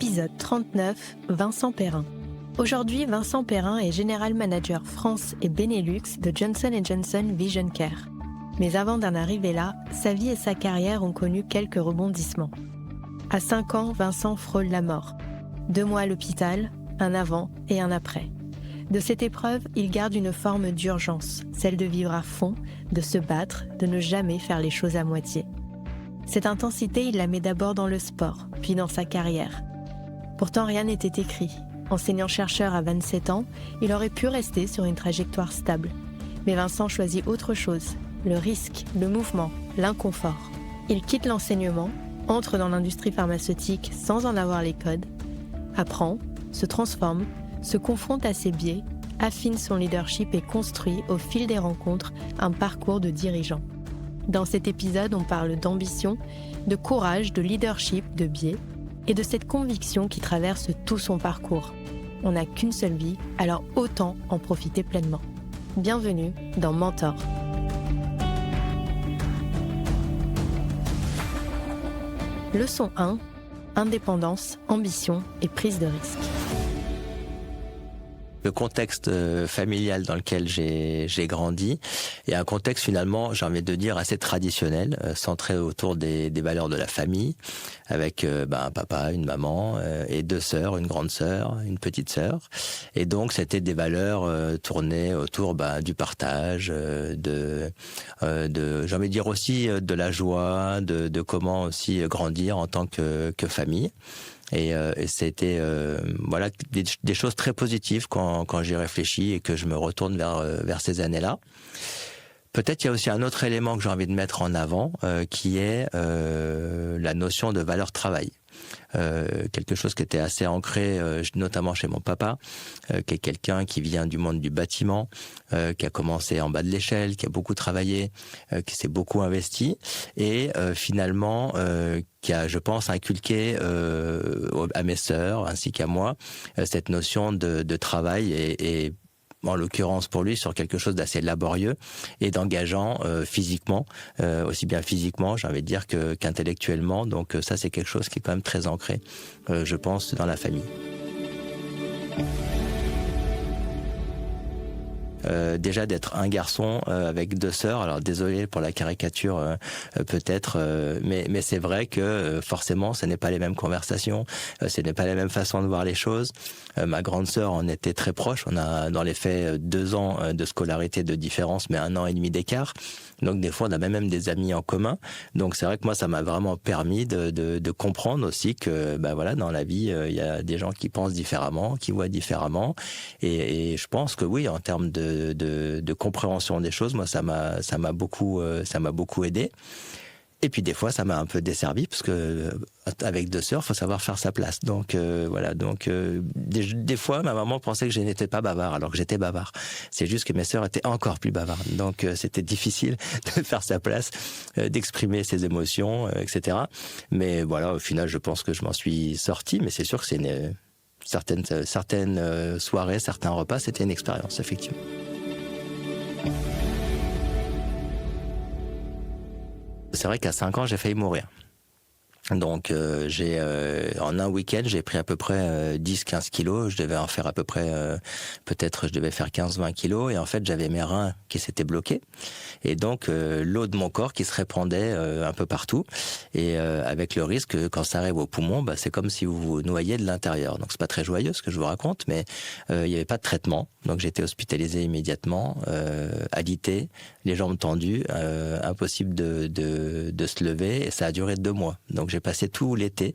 Épisode 39, Vincent Perrin. Aujourd'hui, Vincent Perrin est General Manager France et Benelux de Johnson & Johnson Vision Care. Mais avant d'en arriver là, sa vie et sa carrière ont connu quelques rebondissements. À 5 ans, Vincent frôle la mort. 2 mois à l'hôpital, un avant et un après. De cette épreuve, il garde une forme d'urgence, celle de vivre à fond, de se battre, de ne jamais faire les choses à moitié. Cette intensité, il la met d'abord dans le sport, puis dans sa carrière. Pourtant, rien n'était écrit. Enseignant-chercheur à 27 ans, il aurait pu rester sur une trajectoire stable. Mais Vincent choisit autre chose, le risque, le mouvement, l'inconfort. Il quitte l'enseignement, entre dans l'industrie pharmaceutique sans en avoir les codes, apprend, se transforme, se confronte à ses biais, affine son leadership et construit, au fil des rencontres, un parcours de dirigeant. Dans cet épisode, on parle d'ambition, de courage, de leadership, de biais, et de cette conviction qui traverse tout son parcours. On n'a qu'une seule vie, alors autant en profiter pleinement. Bienvenue dans Mentor. Leçon 1, indépendance, ambition et prise de risque. Le contexte familial dans lequel j'ai grandi est un contexte finalement, j'ai envie de dire, assez traditionnel, centré autour des valeurs de la famille, avec un papa, une maman et 2 sœurs, une grande sœur, une petite sœur. Et donc c'était des valeurs tournées autour du partage, j'ai envie de dire aussi de la joie, de comment aussi grandir en tant que famille. Et c'était des choses très positives quand j'y réfléchis et que je me retourne vers ces années-là. Peut-être il y a aussi un autre élément que j'ai envie de mettre en avant qui est la notion de valeur travail. Quelque chose qui était assez ancré, notamment chez mon papa, qui est quelqu'un qui vient du monde du bâtiment, qui a commencé en bas de l'échelle, qui a beaucoup travaillé, qui s'est beaucoup investi, et finalement qui a, je pense, inculqué à mes sœurs ainsi qu'à moi cette notion de travail et en l'occurrence pour lui sur quelque chose d'assez laborieux et d'engageant physiquement, aussi bien physiquement, j'ai envie de dire, qu'intellectuellement. Donc ça, c'est quelque chose qui est quand même très ancré, je pense, dans la famille. Déjà d'être un garçon avec 2 sœurs, alors désolé pour la caricature peut-être, mais c'est vrai que forcément ce n'est pas les mêmes conversations, ce n'est pas la même façon de voir les choses. Ma grande sœur en était très proche, on a dans les faits 2 ans de scolarité de différence, mais 1 an et demi d'écart. Donc des fois on a même des amis en commun. Donc c'est vrai que moi ça m'a vraiment permis de comprendre aussi que dans la vie il y a des gens qui pensent différemment, qui voient différemment, et je pense que oui, en termes de compréhension des choses, moi ça m'a beaucoup aidé. Et puis des fois ça m'a un peu desservi parce que avec 2 sœurs, faut savoir faire sa place. Donc des fois ma maman pensait que je n'étais pas bavard alors que j'étais bavard. C'est juste que mes sœurs étaient encore plus bavardes. Donc c'était difficile de faire sa place, d'exprimer ses émotions, etc. Mais voilà, au final je pense que je m'en suis sorti. Mais c'est sûr que c'est certaines soirées, certains repas, c'était une expérience effectivement. C'est vrai qu'à 5 ans, j'ai failli mourir. Donc en un week-end, j'ai pris à peu près 10-15 kilos. Je devais en faire à peu près, je devais faire 15-20 kilos. Et en fait, j'avais mes reins qui s'étaient bloqués. Et donc, l'eau de mon corps qui se répandait un peu partout. Et avec le risque que quand ça arrive au poumon, c'est comme si vous vous noyiez de l'intérieur. Donc, c'est pas très joyeux ce que je vous raconte, mais il n'y avait pas de traitement. Donc, j'ai été hospitalisé immédiatement, alité, les jambes tendues, impossible de se lever. Et ça a duré 2 mois. Donc, j'ai passé tout l'été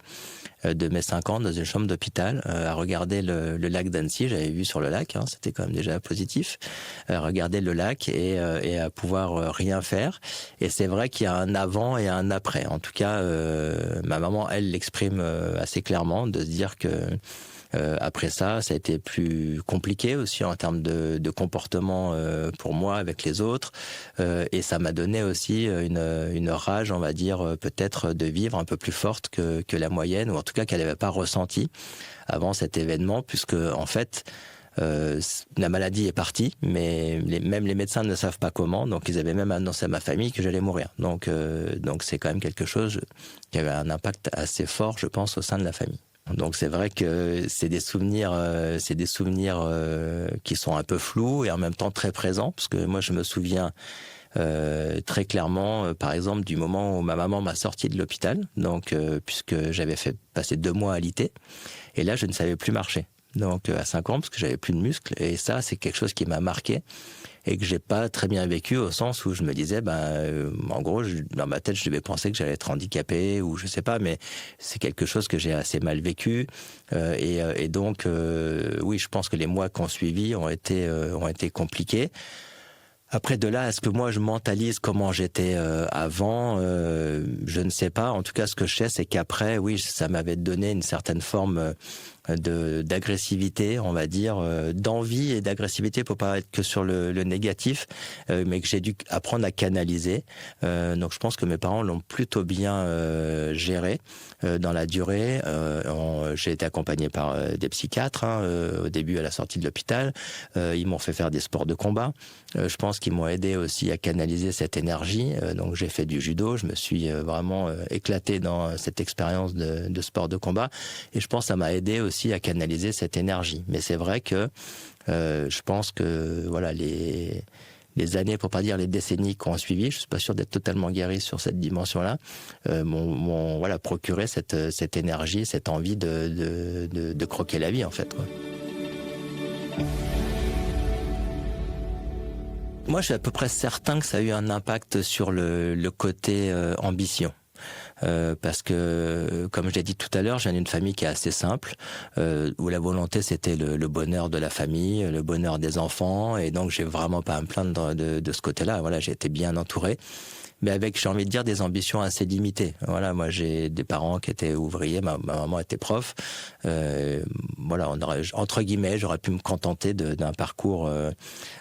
de mes 5 ans dans une chambre d'hôpital à regarder le lac d'Annecy. J'avais vu sur le lac, c'était quand même déjà positif. Regarder le lac et à pouvoir rien faire. Et c'est vrai qu'il y a un avant et un après. En tout cas, ma maman, elle l'exprime assez clairement, de se dire que après ça a été plus compliqué aussi en termes de comportement pour moi avec les autres, et ça m'a donné aussi une rage, on va dire, peut-être de vivre un peu plus forte que la moyenne, ou en tout cas qu'elle n'avait pas ressenti avant cet événement, puisque en fait la maladie est partie, mais même les médecins ne savent pas comment, donc ils avaient même annoncé à ma famille que j'allais mourir. Donc c'est quand même quelque chose qui avait un impact assez fort, je pense, au sein de la famille. Donc c'est vrai que c'est des souvenirs qui sont un peu flous et en même temps très présents, parce que moi je me souviens très clairement, par exemple, du moment où ma maman m'a sorti de l'hôpital, donc puisque j'avais fait passer 2 mois à l'IT, et là je ne savais plus marcher. Donc à 5 ans, parce que j'avais plus de muscles, et ça c'est quelque chose qui m'a marqué et que j'ai pas très bien vécu, au sens où je me disais, en gros, dans ma tête, je devais penser que j'allais être handicapé ou je sais pas, mais c'est quelque chose que j'ai assez mal vécu, et donc oui, je pense que les mois qui ont suivi ont été compliqués. Après, de là à ce que moi je mentalise comment j'étais avant, je ne sais pas. En tout cas, ce que je sais, c'est qu'après, oui, ça m'avait donné une certaine forme d'agressivité, on va dire, d'envie et d'agressivité pour pas être que sur le négatif, mais que j'ai dû apprendre à canaliser. Donc je pense que mes parents l'ont plutôt bien géré dans la durée. J'ai été accompagné par des psychiatres au début à la sortie de l'hôpital. Ils m'ont fait faire des sports de combat. Je pense qu'ils m'ont aidé aussi à canaliser cette énergie. Donc j'ai fait du judo, je me suis vraiment éclaté dans cette expérience de sport de combat, et je pense que ça m'a aidé aussi à canaliser cette énergie. Mais c'est vrai que je pense que voilà, les années, pour pas dire les décennies qui ont suivi, je suis pas sûr d'être totalement guéri sur cette dimension-là, m'ont voilà, procuré cette énergie, cette envie de croquer la vie, en fait, quoi. Moi, je suis à peu près certain que ça a eu un impact sur le côté ambition. Parce que, comme je l'ai dit tout à l'heure, je viens d'une famille qui est assez simple, où la volonté c'était le bonheur de la famille, le bonheur des enfants, et donc j'ai vraiment pas à me plaindre de ce côté-là. Voilà, j'ai été bien entouré, mais avec, j'ai envie de dire, des ambitions assez limitées. Voilà, moi j'ai des parents qui étaient ouvriers, ma maman était prof. Voilà, entre guillemets, j'aurais pu me contenter d'un parcours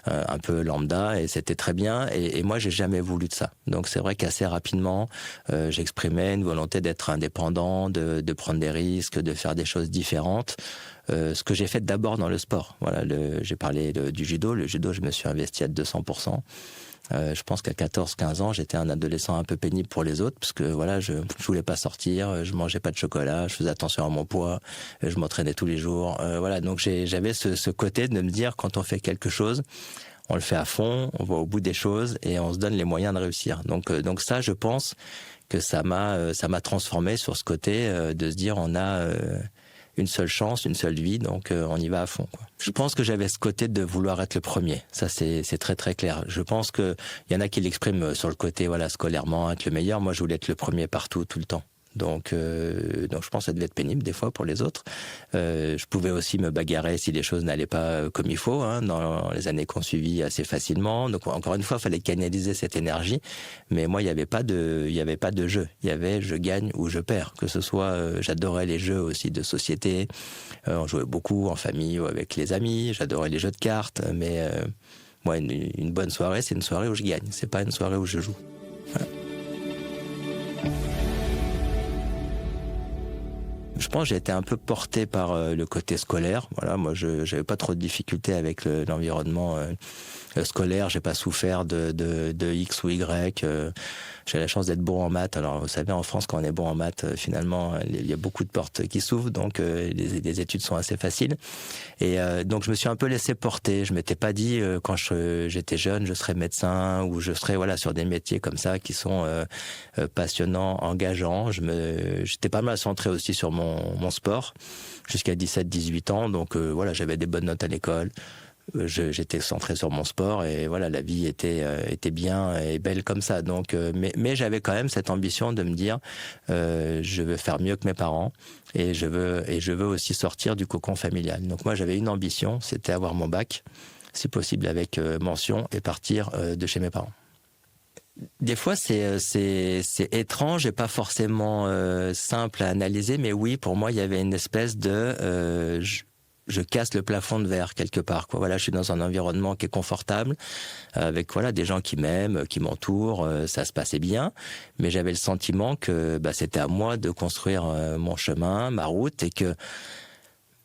un peu lambda, et c'était très bien. Et moi, j'ai jamais voulu de ça. Donc c'est vrai qu'assez rapidement, j'exprimais une volonté d'être indépendant, de prendre des risques, de faire des choses différentes. Ce que j'ai fait d'abord dans le sport. Voilà, j'ai parlé du judo. Le judo, je me suis investi à 200%. Je pense qu'à 14-15 ans, j'étais un adolescent un peu pénible pour les autres, parce que voilà, je voulais pas sortir, je mangeais pas de chocolat, je faisais attention à mon poids, je m'entraînais tous les jours. Voilà, donc j'avais ce côté de me dire, quand on fait quelque chose, on le fait à fond, on va au bout des choses et on se donne les moyens de réussir. Donc ça, je pense que ça m'a transformé sur ce côté de se dire, on a une seule chance, une seule vie, donc on y va à fond, quoi. Je pense que j'avais ce côté de vouloir être le premier. Ça, c'est très très clair. Je pense que il y en a qui l'expriment sur le côté, voilà, scolairement, être le meilleur. Moi, je voulais être le premier partout, tout le temps. Donc je pense que ça devait être pénible des fois pour les autres. Je pouvais aussi me bagarrer si les choses n'allaient pas comme il faut, dans les années qu'on suivit assez facilement. Donc encore une fois, il fallait canaliser cette énergie. Mais moi, il n'y avait pas de jeu. Il y avait je gagne ou je perds. Que ce soit, j'adorais les jeux aussi de société. On jouait beaucoup en famille ou avec les amis. J'adorais les jeux de cartes. Mais moi, une bonne soirée, c'est une soirée où je gagne. C'est pas une soirée où je joue. Voilà. Je pense que j'ai été un peu porté par le côté scolaire. Voilà, moi, j'avais pas trop de difficultés avec l'environnement scolaire. J'ai pas souffert de X ou Y. J'ai la chance d'être bon en maths. Alors, vous savez, en France, quand on est bon en maths, finalement, il y a beaucoup de portes qui s'ouvrent, donc les études sont assez faciles. Et donc, je me suis un peu laissé porter. Je m'étais pas dit quand j'étais jeune, je serais médecin ou je serais sur des métiers comme ça qui sont passionnants, engageants. J'étais pas mal centré aussi sur mon sport jusqu'à 17-18 ans. Donc voilà, j'avais des bonnes notes à l'école. J'étais centré sur mon sport et voilà, la vie était bien et belle comme ça. Donc mais j'avais quand même cette ambition de me dire je veux faire mieux que mes parents et je veux aussi sortir du cocon familial. Donc moi, j'avais une ambition, c'était avoir mon bac, si possible avec mention, et partir de chez mes parents. Des fois, c'est étrange et pas forcément simple à analyser, mais oui, pour moi, il y avait une espèce de je casse le plafond de verre quelque part, quoi. Voilà, je suis dans un environnement qui est confortable, avec voilà des gens qui m'aiment, qui m'entourent, ça se passait bien, mais j'avais le sentiment que c'était à moi de construire mon chemin, ma route, et que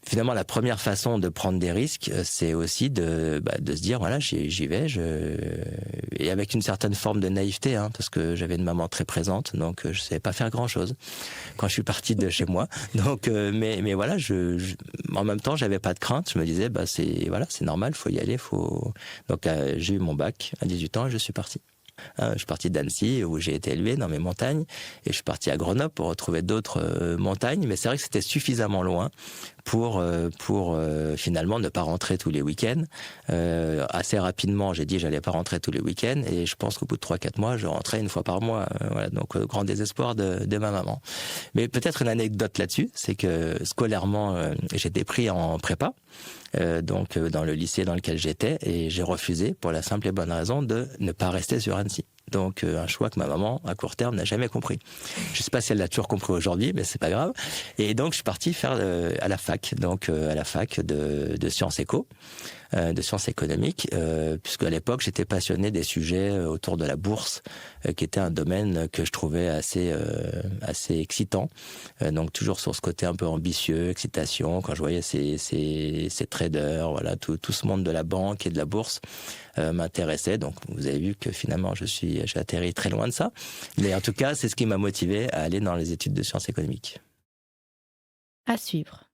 finalement, la première façon de prendre des risques, c'est aussi de se dire, voilà, j'y vais, et avec une certaine forme de naïveté, hein, parce que j'avais une maman très présente, donc je savais pas faire grand-chose quand je suis parti de chez moi. Donc, mais voilà, en même temps, j'avais pas de crainte. Je me disais, c'est normal, faut y aller, Donc, j'ai eu mon bac à 18 ans et je suis parti. Je suis parti d'Annecy, où j'ai été élevé dans mes montagnes, et je suis parti à Grenoble pour retrouver d'autres montagnes, mais c'est vrai que c'était suffisamment loin pour finalement ne pas rentrer tous les week-ends. Assez rapidement, j'ai dit j'allais pas rentrer tous les week-ends, et je pense qu'au bout de 3-4 mois, je rentrais une fois par mois. Voilà, donc grand désespoir de ma maman. Mais peut-être une anecdote là-dessus, c'est que scolairement, j'étais pris en prépa, donc dans le lycée dans lequel j'étais, et j'ai refusé pour la simple et bonne raison de ne pas rester sur Annecy. Donc un choix que ma maman, à court terme, n'a jamais compris. Je sais pas si elle l'a toujours compris aujourd'hui, mais c'est pas grave. Et donc je suis parti faire à la fac, donc à la fac de sciences éco, de sciences économiques, puisque à l'époque j'étais passionné des sujets autour de la bourse, qui était un domaine que je trouvais assez excitant. Donc toujours sur ce côté un peu ambitieux, excitation, quand je voyais ces traders, voilà, tout ce monde de la banque et de la bourse m'intéressait. Donc vous avez vu que finalement j'ai atterri très loin de ça. Mais en tout cas, c'est ce qui m'a motivé à aller dans les études de sciences économiques. À suivre.